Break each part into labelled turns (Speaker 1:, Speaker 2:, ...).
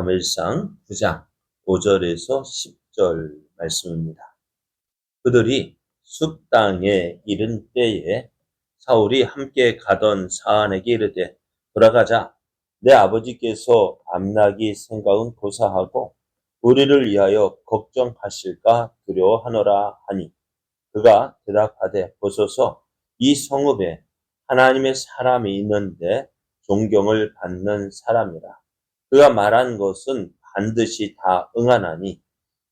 Speaker 1: 사무엘상 9장 5절에서 10절 말씀입니다. 그들이 숲 땅에 이른 때에 사울이 함께 가던 사안에게 이르되 돌아가자. 내 아버지께서 암나기 생각은 고사하고 우리를 위하여 걱정하실까 두려워하노라 하니 그가 대답하되 보소서 이 성읍에 하나님의 사람이 있는데 존경을 받는 사람이라. 그가 말한 것은 반드시 다 응하나니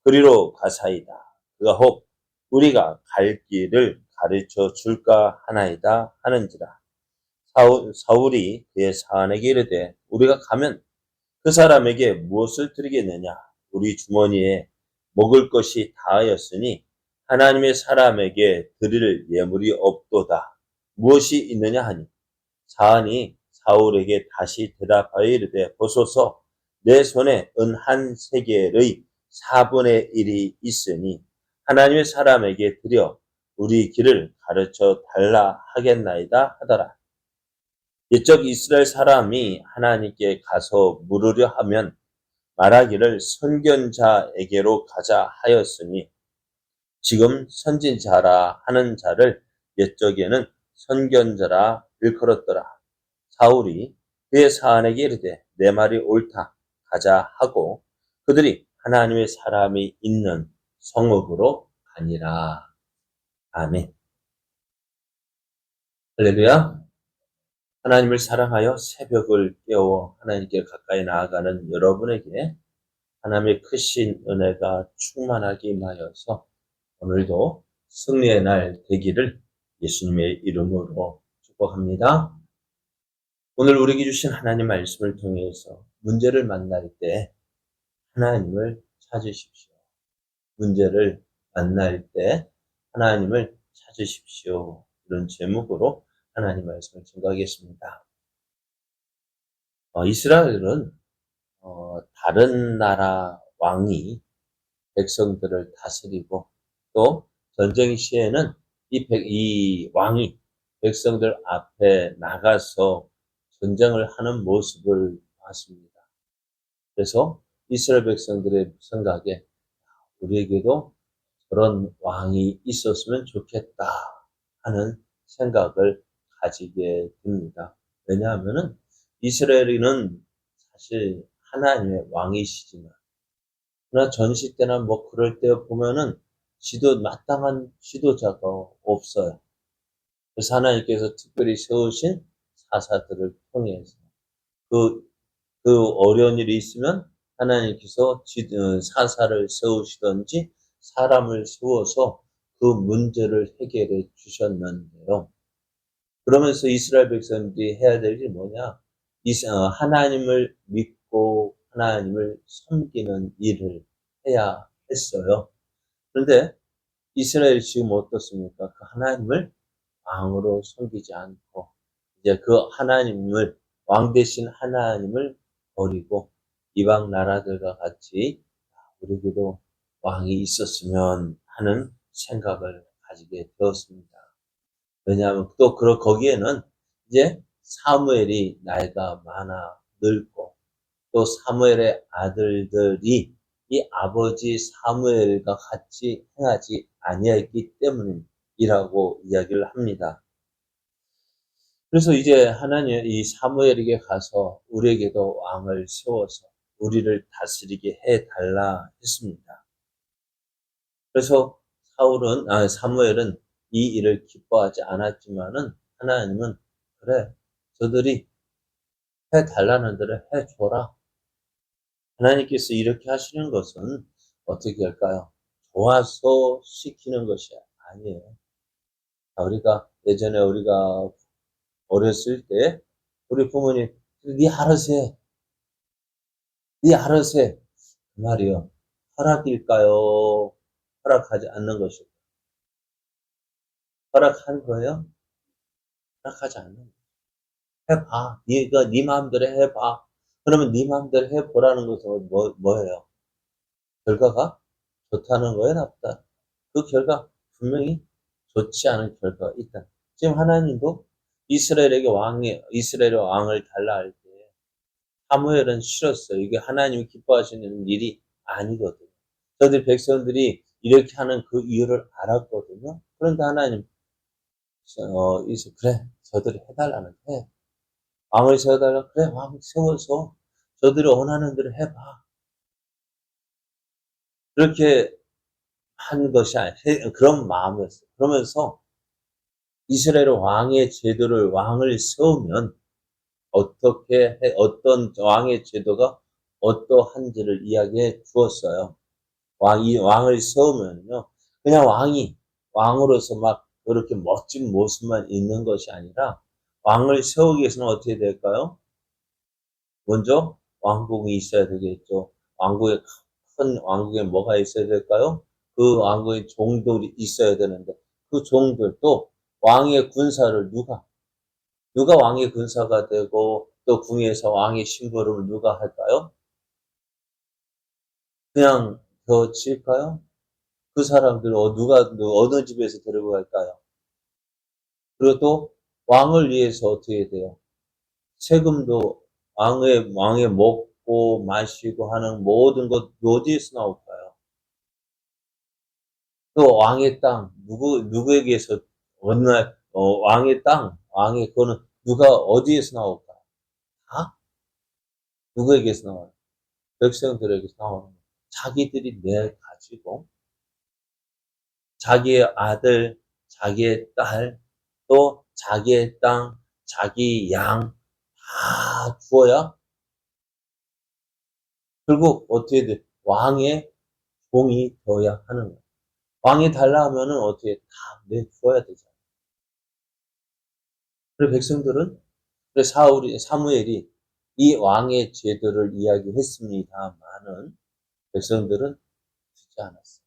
Speaker 1: 그리로 가사이다. 그가 혹 우리가 갈 길을 가르쳐 줄까 하나이다 하는지라. 사울이 그의 사안에게 이르되 우리가 가면 그 사람에게 무엇을 드리겠느냐? 우리 주머니에 먹을 것이 다하였으니 하나님의 사람에게 드릴 예물이 없도다. 무엇이 있느냐 하니 사안이 사울에게 다시 대답하여 이르되 보소서 내 손에 은 한 세겔의 4분의 1이 있으니 하나님의 사람에게 드려 우리 길을 가르쳐 달라 하겠나이다 하더라. 옛적 이스라엘 사람이 하나님께 가서 물으려 하면 말하기를 선견자에게로 가자 하였으니 지금 선진자라 하는 자를 옛적에는 선견자라 일컬었더라. 사울이 그의 사안에게 이르되 내 말이 옳다 가자 하고 그들이 하나님의 사람이 있는 성읍으로 가니라. 아멘. 할렐루야. 하나님을 사랑하여 새벽을 깨워 하나님께 가까이 나아가는 여러분에게 하나님의 크신 은혜가 충만하게 임하여서 오늘도 승리의 날 되기를 예수님의 이름으로 축복합니다. 오늘 우리에게 주신 하나님 말씀을 통해서 문제를 만날 때 하나님을 찾으십시오. 문제를 만날 때 하나님을 찾으십시오. 이런 제목으로 하나님 말씀을 증거하겠습니다. 이스라엘은 다른 나라 왕이 백성들을 다스리고 또 전쟁 시에는 이 왕이 백성들 앞에 나가서 전쟁을 하는 모습을 봤습니다. 그래서 이스라엘 백성들의 생각에 우리에게도 그런 왕이 있었으면 좋겠다 하는 생각을 가지게 됩니다. 왜냐하면은 이스라엘은 사실 하나님의 왕이시지만 그러나 전시 때나 뭐 그럴 때 보면은 마땅한 지도자가 없어요. 그래서 하나님께서 특별히 세우신 사사들을 통해서 그 어려운 일이 있으면 하나님께서 사사를 세우시든지 사람을 세워서 그 문제를 해결해 주셨는데요. 그러면서 이스라엘 백성들이 해야 될 일이 뭐냐? 하나님을 믿고 하나님을 섬기는 일을 해야 했어요. 그런데 이스라엘이 지금 어떻습니까? 그 하나님을 왕으로 섬기지 않고 이제 그 하나님을 왕 대신 하나님을 버리고 이방 나라들과 같이 우리에게도 왕이 있었으면 하는 생각을 가지게 되었습니다. 왜냐하면 또 거기에는 이제 사무엘이 나이가 많아 늙고 또 사무엘의 아들들이 이 아버지 사무엘과 같이 행하지 아니했기 때문이라고 이야기를 합니다. 그래서 이제 하나님 이 사무엘에게 가서 우리에게도 왕을 세워서 우리를 다스리게 해달라 했습니다. 그래서 사무엘은 이 일을 기뻐하지 않았지만은 하나님은 그래 저들이 해달라는 대로 해줘라. 하나님께서 이렇게 하시는 것은 어떻게 할까요? 좋아서 시키는 것이 아니에요. 예전에 우리가 어렸을 때 우리 부모님 네 알아서 해. 네 알아서 해. 그 말이요. 허락일까요? 허락하지 않는 것일까요? 허락한 거예요? 허락하지 않는 거예요. 해봐. 네 마음대로 해봐. 그러면 네 마음대로 해보라는 것은 뭐예요? 결과가 좋다는 거예요? 나쁘다? 그 결과 분명히 좋지 않은 결과가 있다. 지금 하나님도 이스라엘의 왕을 달라 할 때 사무엘은 싫었어요. 이게 하나님이 기뻐하시는 일이 아니거든요. 저들 백성들이 이렇게 하는 그 이유를 알았거든요. 그런데 하나님, 이제 그래, 저들이 해달라는 해. 왕을 세워달라. 그래, 왕 세워서 저들이 원하는 대로 해봐. 그렇게 한 것이 그런 마음이었어요. 그러면서 이스라엘 왕의 제도를 왕을 세우면 어떤 왕의 제도가 어떠한지를 이야기해 주었어요. 왕을 세우면요. 그냥 왕으로서 막 그렇게 멋진 모습만 있는 것이 아니라 왕을 세우기 위해서는 어떻게 될까요? 먼저 왕궁이 있어야 되겠죠. 큰 왕국에 뭐가 있어야 될까요? 그 왕국에 종들이 있어야 되는데 그 종들도 왕의 군사를 누가 왕의 군사가 되고 또 궁에서 왕의 심부름을 누가 할까요? 그냥 칠까요? 그 사람들 어느 집에서 데리고 갈까요? 그리고 또 왕을 위해서 어떻게 돼요? 세금도 왕의 먹고 마시고 하는 모든 것 어디에서 나올까요? 또 왕의 땅 누구에게서 어느 날 왕의 땅 그거는 누가 어디에서 나올까? 다 누구에게서 나와요? 백성들에게서 나오는 거예요. 자기들이 내 가지고 자기의 아들, 자기의 딸, 또 자기의 땅, 자기 양 다 주어야 결국 어떻게 돼? 왕의 종이 되어야 하는 거예요. 왕이 달라 하면은 어떻게 다 내주어야 되잖아요. 그래서 백성들은 사무엘이 이 왕의 제도를 이야기했습니다만은 백성들은 듣지 않았어요.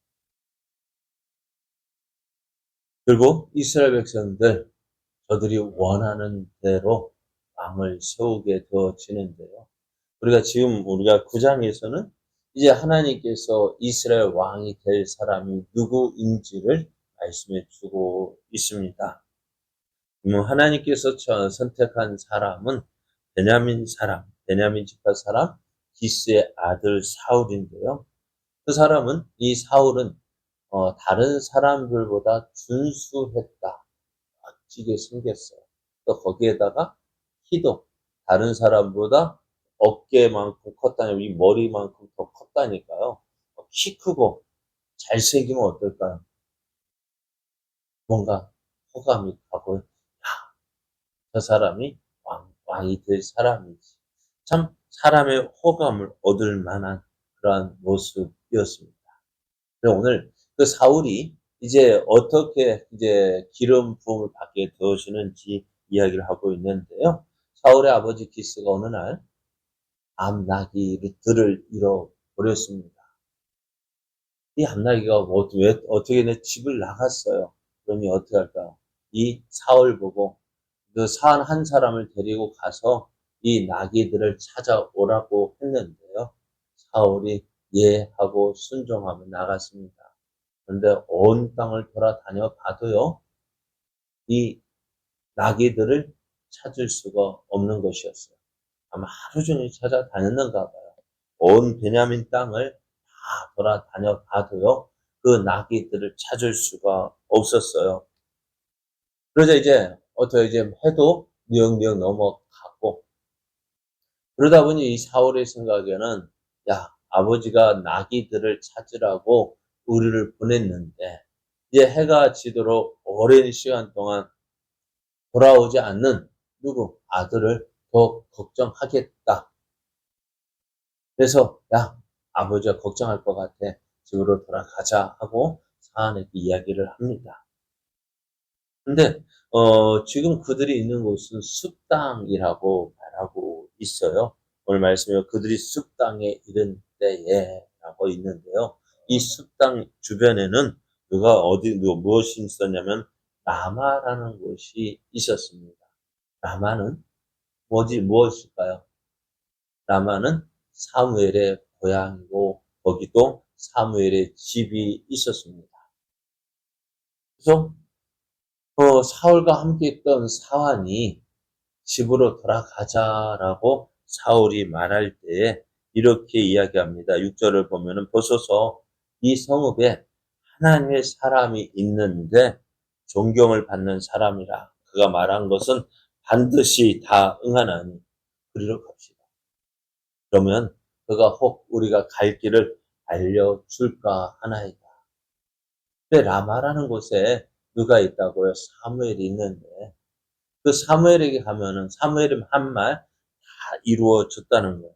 Speaker 1: 결국 이스라엘 백성들 저들이 원하는 대로 왕을 세우게 되어지는데요. 우리가 9장에서는 이제 하나님께서 이스라엘 왕이 될 사람이 누구인지를 말씀해 주고 있습니다. 하나님께서 선택한 사람은 베냐민 지파 사람, 기스의 아들 사울인데요. 이 사울은 다른 사람들보다 준수했다. 멋지게 생겼어요. 또 거기에다가 키도 다른 사람보다 어깨만큼 컸다니 머리만큼 더 컸다니까요. 키 크고 잘생기면 어떨까요? 뭔가 호감이 가고, 저 사람이 왕이 될 사람이지. 참 사람의 호감을 얻을 만한 그러한 모습이었습니다. 그래서 오늘 그 사울이 이제 어떻게 이제 기름 부음을 받게 되어지는지 이야기를 하고 있는데요. 사울의 아버지 기스가 어느 날 암나귀들을 잃어버렸습니다. 이 암나귀가 왜 어떻게 내 집을 나갔어요. 그러니 어떻게 할까요? 이 사울 보고 그 한 사람을 데리고 가서 이 나귀들을 찾아오라고 했는데요. 사울이 예 하고 순종하며 나갔습니다. 그런데 온 땅을 돌아다녀 봐도요, 이 나귀들을 찾을 수가 없는 것이었어요. 아마 하루 종일 찾아다녔는가 봐요. 온 베냐민 땅을 다 돌아다녀 봐도요, 그 나귀들을 찾을 수가 없었어요. 그러자 이제 해도 뉘엿뉘엿 넘어가고, 그러다 보니 이 사울의 생각에는, 야, 아버지가 나귀들을 찾으라고 우리를 보냈는데, 이제 해가 지도록 오랜 시간 동안 돌아오지 않는 아들을 더 걱정하겠다. 그래서, 야, 아버지가 걱정할 것 같아. 집으로 돌아가자 하고 사안에게 이야기를 합니다. 근데, 지금 그들이 있는 곳은 숲땅이라고 말하고 있어요. 오늘 말씀에 그들이 숲땅에 이른 때에 라고 있는데요. 이 숲땅 주변에는 무엇이 있었냐면, 라마라는 곳이 있었습니다. 라마는 무엇일까요? 라마는 사무엘의 고향이고, 거기도 사무엘의 집이 있었습니다. 그래서 사울과 함께 있던 사환이 집으로 돌아가자라고 사울이 말할 때에 이렇게 이야기합니다. 6절을 보면은 보소서 이 성읍에 하나님의 사람이 있는데 존경을 받는 사람이라. 그가 말한 것은 반드시 다 응하나니 그리로 갑시다. 그러면 그가 혹 우리가 갈 길을 알려줄까 하나이다. 근데 라마라는 곳에 누가 있다고요? 사무엘이 있는데 그 사무엘에게 가면은 사무엘이 한 말 다 이루어졌다는 거예요.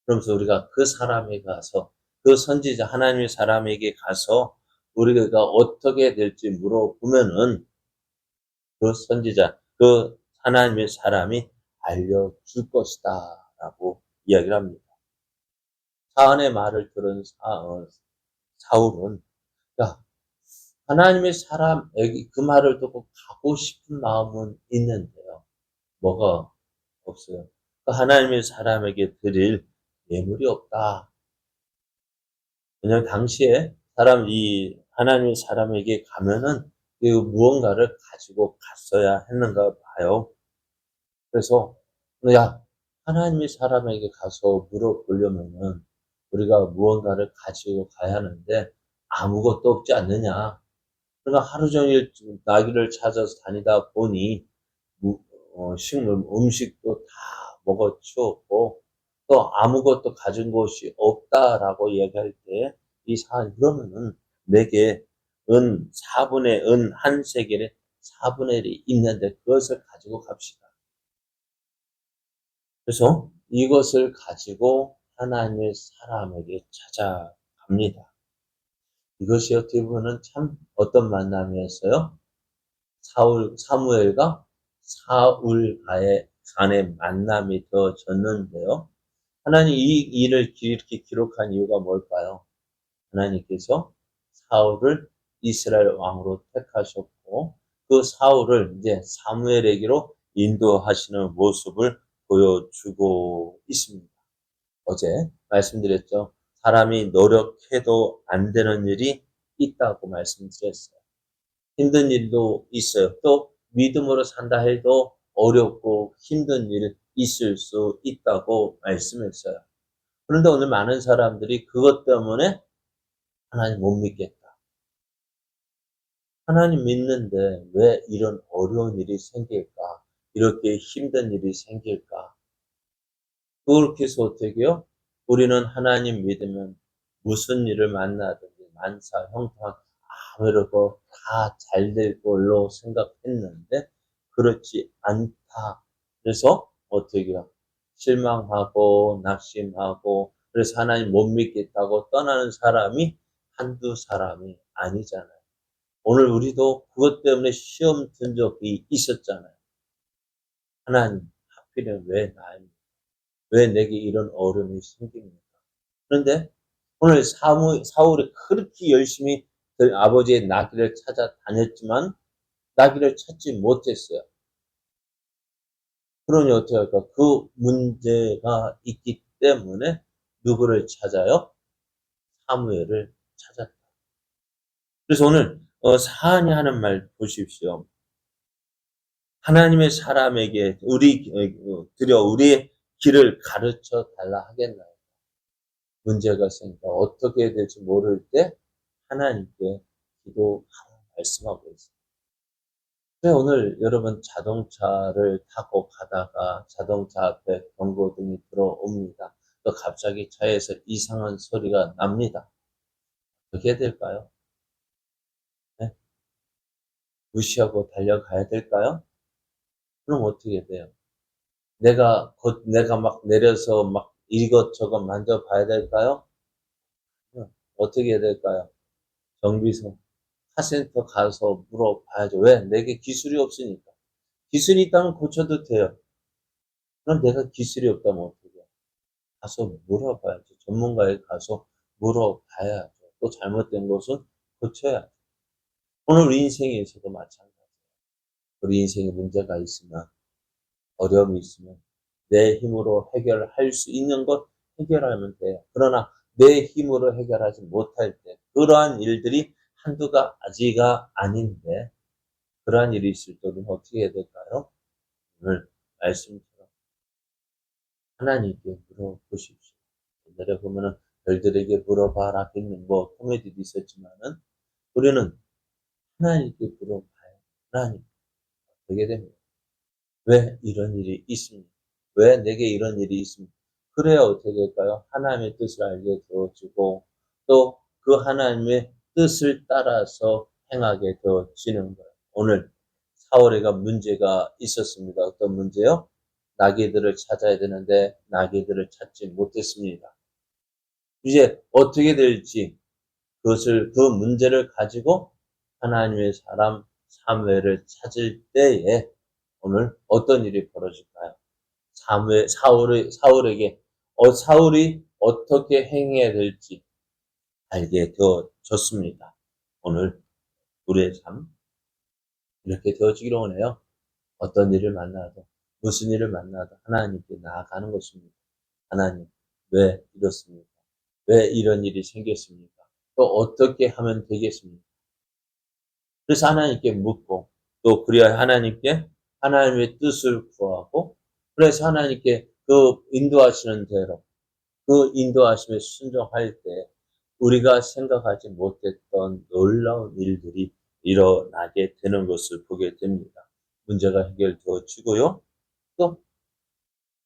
Speaker 1: 그러면서 우리가 그 사람에 가서 그 선지자 하나님의 사람에게 가서 우리가 어떻게 될지 물어보면은 그 선지자 그 하나님의 사람이 알려줄 것이다라고 이야기를 합니다. 사안의 말을 들은 사울은 야 하나님의 사람에게 그 말을 듣고 가고 싶은 마음은 있는데요. 뭐가 없어요. 그 하나님의 사람에게 드릴 예물이 없다. 왜냐하면 당시에 이 하나님의 사람에게 가면은 그 무언가를 가지고 갔어야 했는가 봐요. 그래서 야 하나님의 사람에게 가서 물어보려면은 우리가 무언가를 가지고 가야 하는데 아무것도 없지 않느냐. 그러니까 하루 종일 나귀를 찾아서 다니다 보니 식물, 음식도 다 먹어치웠고 또 아무것도 가진 것이 없다라고 얘기할 때 이 사람이 그러면은 내게 은 4분의 은 한 세겔에 4분의 1이 있는데 그것을 가지고 갑시다. 그래서 이것을 가지고 하나님의 사람에게 찾아갑니다. 이것이 어떻게 보면 참 어떤 만남이었어요? 사무엘과 간의 만남이 되어졌는데요. 하나님 이 일을 이렇게 기록한 이유가 뭘까요? 하나님께서 사울을 이스라엘 왕으로 택하셨고 그 사울을 이제 사무엘에게로 인도하시는 모습을 보여주고 있습니다. 어제 말씀드렸죠. 사람이 노력해도 안 되는 일이 있다고 말씀드렸어요. 힘든 일도 있어요. 또 믿음으로 산다 해도 어렵고 힘든 일 있을 수 있다고 말씀했어요. 그런데 오늘 많은 사람들이 그것 때문에 하나님 못 믿겠다. 하나님 믿는데 왜 이런 어려운 일이 생길까? 이렇게 힘든 일이 생길까? 그렇게 해서 어떻게 해요? 우리는 하나님 믿으면 무슨 일을 만나든지 만사형통 아무래도 다 잘 될 걸로 생각했는데 그렇지 않다. 그래서 어떻게 해요? 실망하고 낙심하고 그래서 하나님 못 믿겠다고 떠나는 사람이 한두 사람이 아니잖아요. 오늘 우리도 그것 때문에 시험 든 적이 있었잖아요. 하나님 하필이면 왜 나입니까? 왜 내게 이런 어려움이 생깁니까? 그런데 오늘 사울이 그렇게 열심히 아버지의 나귀를 찾아다녔지만 나귀를 찾지 못했어요. 그러니 어떻게 할까? 그 문제가 있기 때문에 누구를 찾아요? 사무엘을 찾았다. 그래서 오늘 사안이 하는 말 보십시오. 하나님의 사람에게 우리의 길을 가르쳐 달라 하겠나요? 문제가 생겨 어떻게 해야 될지 모를 때 하나님께 기도하라 말씀하고 있습니다. 그래서 오늘 여러분 자동차를 타고 가다가 자동차 앞에 경고등이 들어옵니다. 또 갑자기 차에서 이상한 소리가 납니다. 어떻게 해야 될까요? 네? 무시하고 달려가야 될까요? 그럼 어떻게 돼요? 내가 막 내려서 막 이것저것 만져봐야 될까요? 어떻게 해야 될까요? 정비소, 카센터 가서 물어봐야죠. 왜? 내게 기술이 없으니까. 기술이 있다면 고쳐도 돼요. 그럼 내가 기술이 없다면 어떻게 해요? 가서 물어봐야죠. 전문가에 가서 물어봐야죠. 또 잘못된 것은 고쳐야죠. 오늘 우리 인생에서도 마찬가지예요. 우리 인생에 문제가 있으면, 어려움이 있으면 내 힘으로 해결할 수 있는 것 해결하면 돼요. 그러나 내 힘으로 해결하지 못할 때 그러한 일들이 한두 가지가 아닌데 그러한 일이 있을 때는 어떻게 해야 될까요? 오늘 말씀처럼 하나님께 물어보십시오. 옛날에 보면은 별들에게 물어봐라 했는 뭐 코미디도 있었지만은 우리는 하나님께 물어봐요. 하나님 어떻게 됩니까? 왜 이런 일이 있습니까? 왜 내게 이런 일이 있습니까? 그래야 어떻게 될까요? 하나님의 뜻을 알게 되어지고 또 그 하나님의 뜻을 따라서 행하게 되어지는 거예요. 오늘 사울이가 문제가 있었습니다. 어떤 문제요? 나귀들을 찾아야 되는데 나귀들을 찾지 못했습니다. 이제 어떻게 될지 그 문제를 가지고 하나님의 사람 사무엘을 찾을 때에 오늘 어떤 일이 벌어질까요? 사울에게 사울이 어떻게 행해야 될지 알게 되어졌습니다. 오늘 우리의 삶 이렇게 되어지기를 원해요. 어떤 일을 만나도 무슨 일을 만나도 하나님께 나아가는 것입니다. 하나님 왜 이렇습니까? 왜 이런 일이 생겼습니까? 또 어떻게 하면 되겠습니까? 그래서 하나님께 묻고 또 그래야 하나님께 하나님의 뜻을 구하고 그래서 하나님께 그 인도하시는 대로 그 인도하심에 순종할 때 우리가 생각하지 못했던 놀라운 일들이 일어나게 되는 것을 보게 됩니다. 문제가 해결되어지고요. 또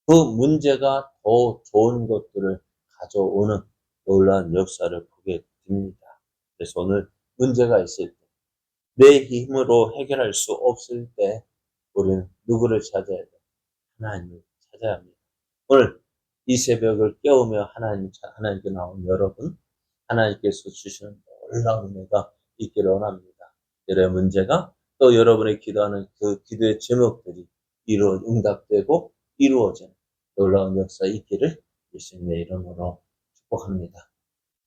Speaker 1: 그 문제가 더 좋은 것들을 가져오는 놀라운 역사를 보게 됩니다. 그래서 오늘 문제가 있을 때, 내 힘으로 해결할 수 없을 때 우리는 누구를 찾아야 돼? 하나님을 찾아야 합니다. 오늘 이 새벽을 깨우며 하나님께 나온 여러분, 하나님께서 주시는 놀라운 은혜가 있기를 원합니다. 여러분의 문제가 또 여러분의 기도하는 그 기도의 제목들이 응답되고 이루어지는 놀라운 역사 있기를 예수님의 이름으로 축복합니다.